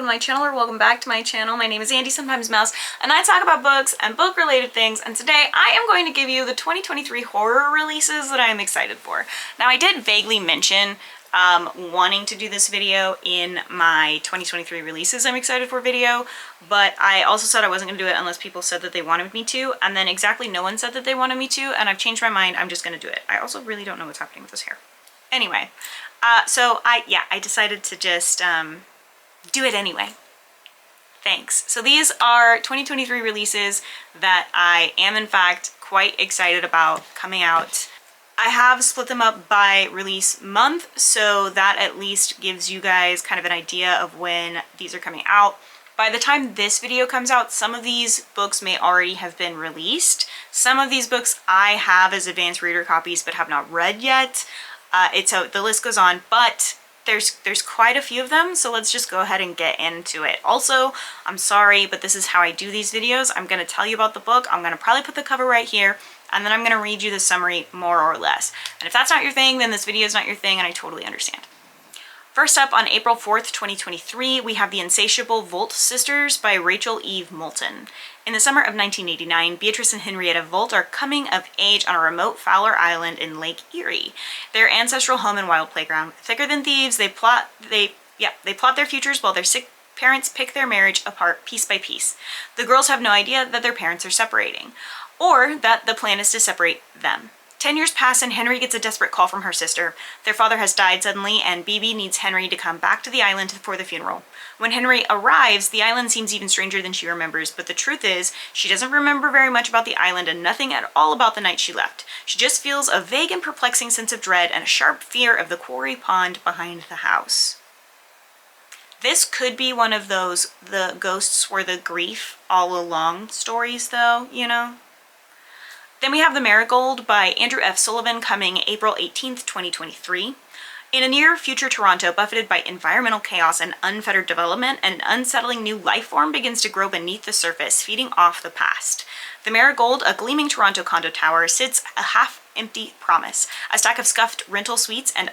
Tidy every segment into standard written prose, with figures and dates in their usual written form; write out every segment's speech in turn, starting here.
welcome to my channel, or welcome back to my channel. My name is Andy, sometimes Mouse, and I talk about books and book-related things, and today I am going to give you the 2023 horror releases that I am excited for. Now, I did vaguely mention wanting to do this video in my 2023 releases I'm excited for video, but I also said I wasn't going to do it unless people said that they wanted me to, and then exactly no one said that they wanted me to, and I've changed my mind. I'm just going to do it. I also really don't know what's happening with this hair. Anyway, so I decided to just do it anyway. Thanks. So these are 2023 releases that I am in fact quite excited about coming out. I have split them up by release month, so that at least gives you guys kind of an idea of when these are coming out. By the time this video comes out, some of these books may already have been released. Some of these books I have as advanced reader copies but have not read yet. So the list goes on, but there's quite a few of them, so let's just go ahead and get into it. Also, I'm sorry, but this is how I do these videos. I'm going to tell you about the book. I'm going to probably put the cover right here, and then I'm going to read you the summary more or less. And if that's not your thing, then this video is not your thing, and I totally understand. First up, on April 4th, 2023, we have The Insatiable Volt Sisters by Rachel Eve Moulton. In the summer of 1989, Beatrice and Henrietta Volt are coming of age on a remote Fowler Island in Lake Erie. Their ancestral home and wild playground. Thicker than thieves, they plot their futures while their sick parents pick their marriage apart piece by piece. The girls have no idea that their parents are separating, or that the plan is to separate them. 10 years pass and Henry gets a desperate call from her sister. Their father has died suddenly and BB needs Henry to come back to the island for the funeral. When Henry arrives, the island seems even stranger than she remembers, but the truth is, she doesn't remember very much about the island and nothing at all about the night she left. She just feels a vague and perplexing sense of dread and a sharp fear of the quarry pond behind the house. This could be one of those the ghosts were the grief all along stories though, you know? Then we have The Marigold by Andrew F. Sullivan, coming April 18th, 2023. In a near-future Toronto buffeted by environmental chaos and unfettered development, an unsettling new life form begins to grow beneath the surface, feeding off the past. The Marigold, a gleaming Toronto condo tower, sits a half-empty promise, a stack of scuffed rental suites and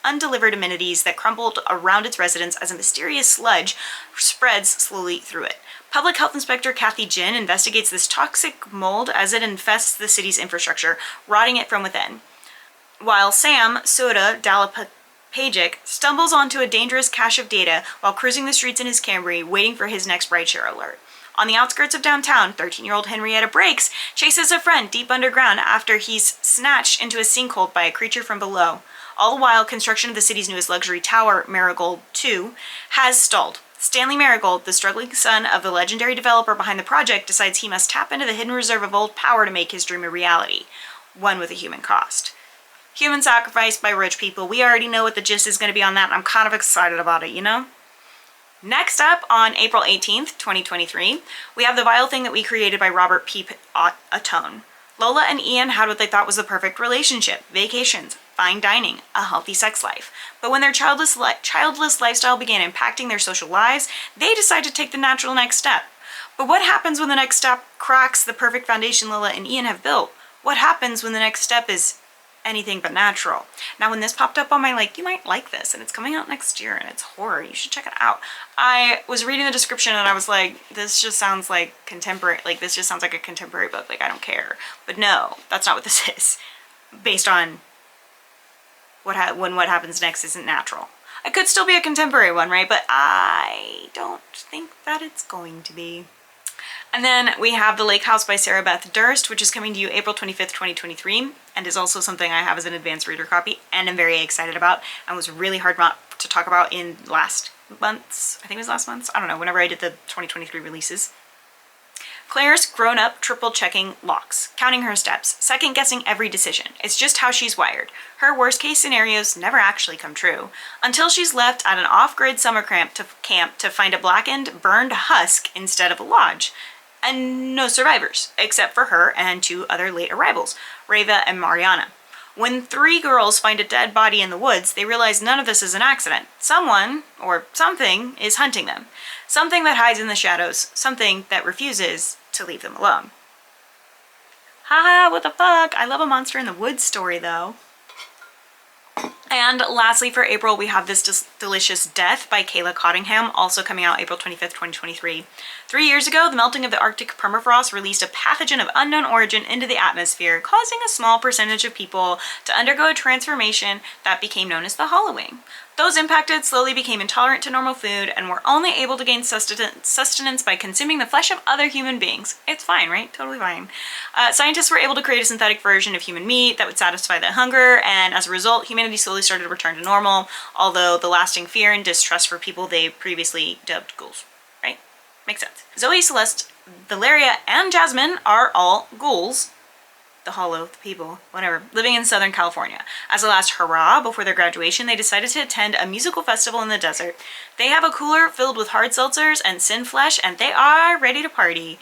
undelivered amenities that crumbled around its residents as a mysterious sludge spreads slowly through it. Public Health Inspector Kathy Jin investigates this toxic mold as it infests the city's infrastructure, rotting it from within. While Sam Soda Dalapagic stumbles onto a dangerous cache of data while cruising the streets in his Camry, waiting for his next rideshare alert. On the outskirts of downtown, 13-year-old Henrietta Breaks chases a friend deep underground after he's snatched into a sinkhole by a creature from below. All the while, construction of the city's newest luxury tower, Marigold 2, has stalled. Stanley Marigold, the struggling son of the legendary developer behind the project, decides he must tap into the hidden reserve of old power to make his dream a reality, one with a human cost. Human sacrifice by rich people. We already know what the gist is going to be on that, and I'm kind of excited about it, you know? Next up, on April 18th, 2023, we have The Vile Thing That We Created by Robert P. Atone. Lola and Ian had what they thought was the perfect relationship: vacations, fine dining, a healthy sex life. But when their childless lifestyle began impacting their social lives, they decided to take the natural next step. But what happens when the next step cracks the perfect foundation Lola and Ian have built? What happens when the next step is anything but natural? Now, when this popped up on my you might like this, and it's coming out next year, and it's horror, you should check it out. I was reading the description and I was like, this just sounds like contemporary, this just sounds like a contemporary book, I don't care. But no, that's not what this is. Based on what happens next isn't natural. It could still be a contemporary one, right? But I don't think that it's going to be. And then we have The Lake House by Sarah Beth Durst, which is coming to you April 25th, 2023, and is also something I have as an advanced reader copy and am very excited about, and was really hard to talk about in last month's, I think it was last month's, I don't know, whenever I did the 2023 releases. Claire's grown up triple-checking locks, counting her steps, second-guessing every decision. It's just how she's wired. Her worst-case scenarios never actually come true, until she's left at an off-grid summer camp to find a blackened, burned husk instead of a lodge. And no survivors, except for her and two other late arrivals, Reva and Mariana. When three girls find a dead body in the woods, they realize none of this is an accident. Someone, or something, is hunting them. Something that hides in the shadows, something that refuses to leave them alone. Haha, what the fuck? I love a monster in the woods story, though. And lastly, for April, we have This Delicious Death by Kayla Cottingham, also coming out April 25th, 2023. 3 years ago, the melting of the Arctic permafrost released a pathogen of unknown origin into the atmosphere, causing a small percentage of people to undergo a transformation that became known as the hollowing. Those impacted slowly became intolerant to normal food and were only able to gain sustenance by consuming the flesh of other human beings. It's fine, right? Totally fine. Scientists were able to create a synthetic version of human meat that would satisfy that hunger, and as a result, humanity slowly started to return to normal, although the lasting fear and distrust for people they previously dubbed ghouls. Right? Makes sense. Zoe, Celeste, Valeria, and Jasmine are all ghouls. The hollow, the people, whatever, living in Southern California. As a last hurrah before their graduation, they decided to attend a musical festival in the desert. They have a cooler filled with hard seltzers and sin flesh, and they are ready to party.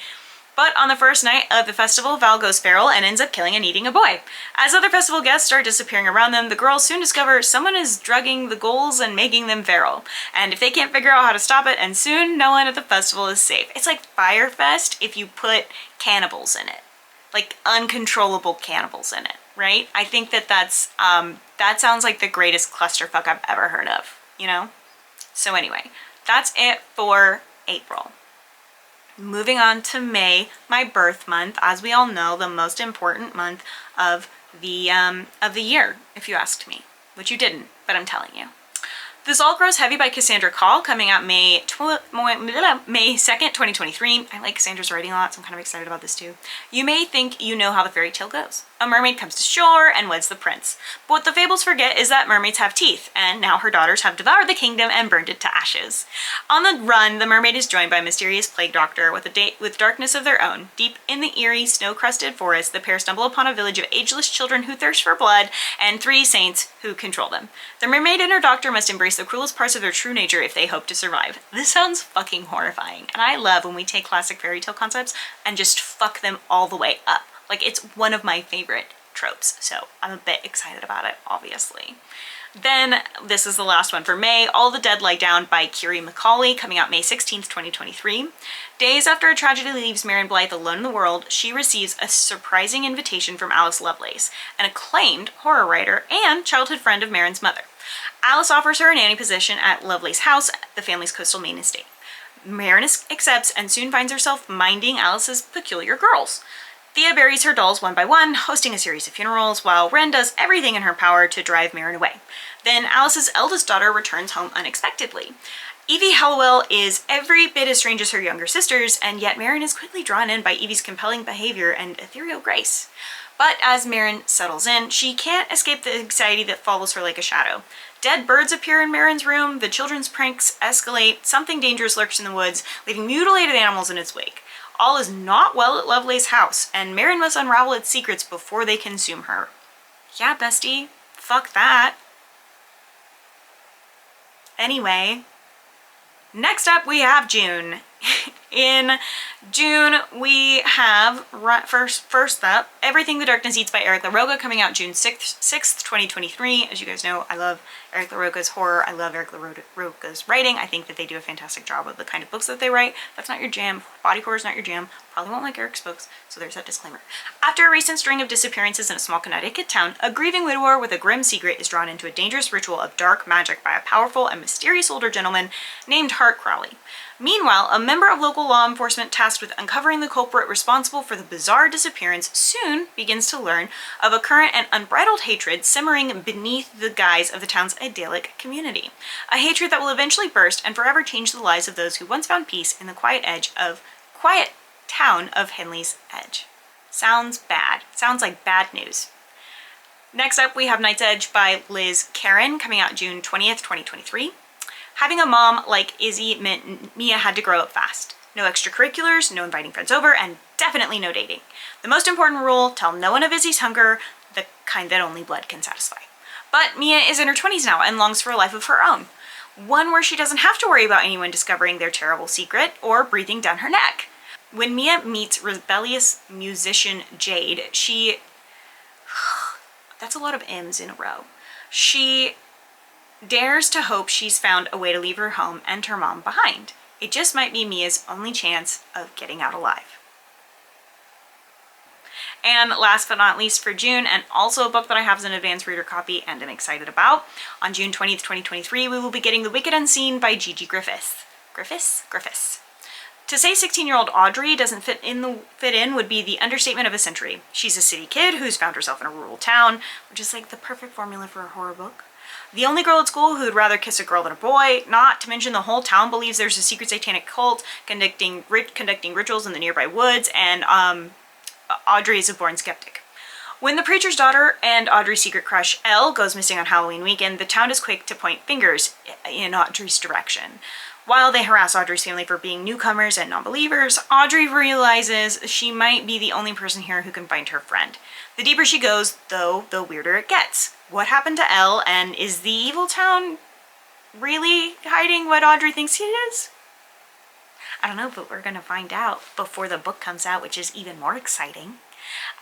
But on the first night of the festival, Val goes feral and ends up killing and eating a boy. As other festival guests start disappearing around them, the girls soon discover someone is drugging the ghouls and making them feral. And if they can't figure out how to stop it, and soon no one at the festival is safe. It's like Fyre Fest if you put cannibals in it. Like uncontrollable cannibals in it, right? I think that sounds like the greatest clusterfuck I've ever heard of, you know? So anyway, that's it for April. Moving on to May, my birth month. As we all know, the most important month of the year, if you asked me, which you didn't, but I'm telling you. This All Grows Heavy by Cassandra Call, coming out May 2nd, 2023. I like Cassandra's writing a lot, so I'm kind of excited about this too. You may think you know how the fairy tale goes. A mermaid comes to shore and weds the prince. But what the fables forget is that mermaids have teeth, and now her daughters have devoured the kingdom and burned it to ashes. On the run, the mermaid is joined by a mysterious plague doctor with darkness of their own. Deep in the eerie, snow-crusted forest, the pair stumble upon a village of ageless children who thirst for blood, and 3 saints who control them. The mermaid and her doctor must embrace the cruelest parts of their true nature if they hope to survive. This sounds fucking horrifying, and I love when we take classic fairy tale concepts and just fuck them all the way up. Like, it's one of my favorite tropes, so I'm a bit excited about it, obviously. Then, this is the last one for May, All the Dead Lie Down by Kiri Macaulay, coming out May 16th, 2023. Days after a tragedy leaves Marion Blythe alone in the world, she receives a surprising invitation from Alice Lovelace, an acclaimed horror writer and childhood friend of Marion's mother. Alice offers her a nanny position at Lovelace's house, the family's coastal Maine estate. Marion accepts and soon finds herself minding Alice's peculiar girls. Thea buries her dolls one by one, hosting a series of funerals, while Wren does everything in her power to drive Marion away. Then Alice's eldest daughter returns home unexpectedly. Evie Hallowell is every bit as strange as her younger sisters, and yet Marion is quickly drawn in by Evie's compelling behavior and ethereal grace. But as Marion settles in, she can't escape the anxiety that follows her like a shadow. Dead birds appear in Marion's room, the children's pranks escalate, something dangerous lurks in the woods, leaving mutilated animals in its wake. All is not well at Lovelace's house, and Marion must unravel its secrets before they consume her. Yeah, bestie. Fuck that. Anyway, next up we have June. In June, we have, first up, Everything the Darkness Eats by Eric LaRocca, coming out June 6th, 2023. As you guys know, I love Eric LaRocca's horror. I love Eric LaRocca's writing. I think that they do a fantastic job with the kind of books that they write. That's not your jam. Body horror is not your jam. Probably won't like Eric's books, so there's that disclaimer. After a recent string of disappearances in a small Connecticut town, a grieving widower with a grim secret is drawn into a dangerous ritual of dark magic by a powerful and mysterious older gentleman named Hart Crowley. Meanwhile, a member of local law enforcement tasked with uncovering the culprit responsible for the bizarre disappearance soon begins to learn of a current and unbridled hatred simmering beneath the guise of the town's idyllic community. A hatred that will eventually burst and forever change the lives of those who once found peace in the quiet town of Henley's Edge. Sounds bad. Sounds like bad news. Next up, we have Night's Edge by Liz Karen, coming out June 20th, 2023. Having a mom like Izzy meant Mia had to grow up fast. No extracurriculars, no inviting friends over, and definitely no dating. The most important rule, tell no one of Izzy's hunger, the kind that only blood can satisfy. But Mia is in her 20s now and longs for a life of her own. One where she doesn't have to worry about anyone discovering their terrible secret or breathing down her neck. When Mia meets rebellious musician Jade, that's a lot of M's in a row. She dares to hope she's found a way to leave her home and her mom behind. It just might be Mia's only chance of getting out alive. And last but not least for June, and also a book that I have as an advanced reader copy and am excited about, on June 20th, 2023, we will be getting The Wicked Unseen by Gigi Griffiths. Griffiths? To say 16-year-old Audrey doesn't fit in would be the understatement of a century. She's a city kid who's found herself in a rural town, which is like the perfect formula for a horror book. The only girl at school who would rather kiss a girl than a boy, not to mention the whole town believes there's a secret satanic cult conducting rituals in the nearby woods, and Audrey is a born skeptic. When the preacher's daughter and Audrey's secret crush, Elle, goes missing on Halloween weekend, the town is quick to point fingers in Audrey's direction. While they harass Audrey's family for being newcomers and non-believers, Audrey realizes she might be the only person here who can find her friend. The deeper she goes, though, the weirder it gets. What happened to Elle, and is the evil town really hiding what Audrey thinks it is? I don't know, but we're gonna find out before the book comes out, which is even more exciting.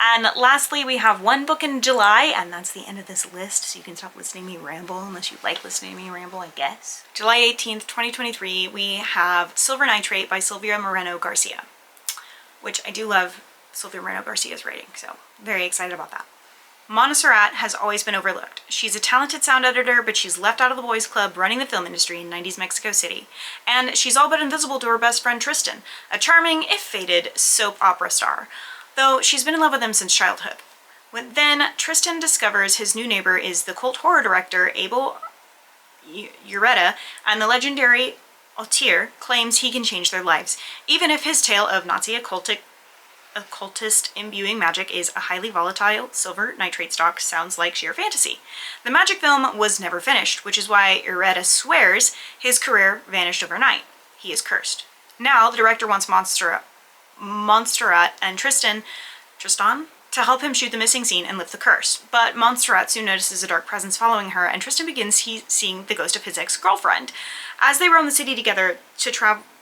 And lastly, we have one book in July, and that's the end of this list, so you can stop listening to me ramble, unless you like listening to me ramble, I guess. July 18th, 2023, we have Silver Nitrate by Silvia Moreno Garcia, which I do love Silvia Moreno Garcia's writing, so very excited about that. Montserrat has always been overlooked. She's a talented sound editor, but she's left out of the boys club running the film industry in 90s Mexico City. And she's all but invisible to her best friend Tristan, a charming, if faded, soap opera star, though she's been in love with him since childhood. Then Tristan discovers his new neighbor is the cult horror director Abel Ureta, and the legendary auteur claims he can change their lives, even if his tale of Nazi occultist imbuing magic is a highly volatile silver nitrate stock sounds like sheer fantasy. The magic film was never finished, which is why Ureta swears his career vanished overnight. He is cursed. Now the director wants Montserrat and Tristan to help him shoot the missing scene and lift the curse. But Montserrat soon notices a dark presence following her, and Tristan begins seeing the ghost of his ex-girlfriend. As they roam the city together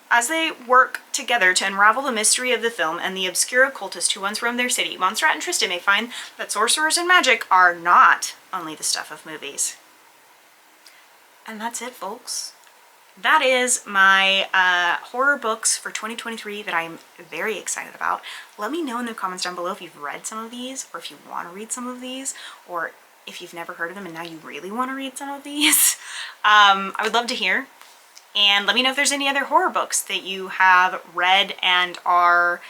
as they work together to unravel the mystery of the film and the obscure occultist who once roamed their city, Montserrat and Tristan may find that sorcerers and magic are not only the stuff of movies. And that's it, folks. That is my horror books for 2023 that I'm very excited about. Let me know in the comments down below if you've read some of these, or if you want to read some of these, or if you've never heard of them and now you really want to read some of these. I would love to hear. And let me know if there's any other horror books that you have read and are,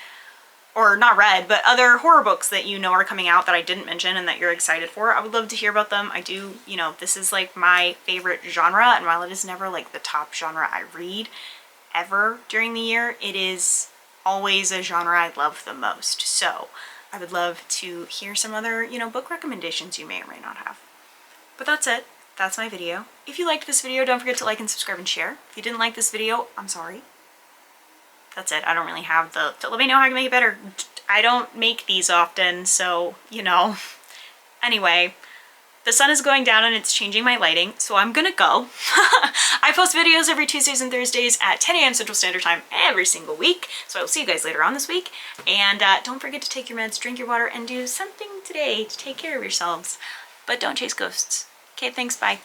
or not read, but other horror books that you know are coming out that I didn't mention and that you're excited for. I would love to hear about them. I do, you know, this is like my favorite genre, and while it is never like the top genre I read ever during the year, it is always a genre I love the most. So I would love to hear some other, you know, book recommendations you may or may not have. But that's it. That's my video. If you liked this video, don't forget to like and subscribe and share. If you didn't like this video, I'm sorry. That's it. I don't really have let me know how I can make it better. I don't make these often, so, you know. Anyway, the sun is going down and it's changing my lighting, so I'm gonna go. I post videos every Tuesdays and Thursdays at 10 a.m. Central Standard Time every single week, so I will see you guys later on this week. And don't forget to take your meds, drink your water, and do something today to take care of yourselves. But don't chase ghosts. Okay, thanks, bye.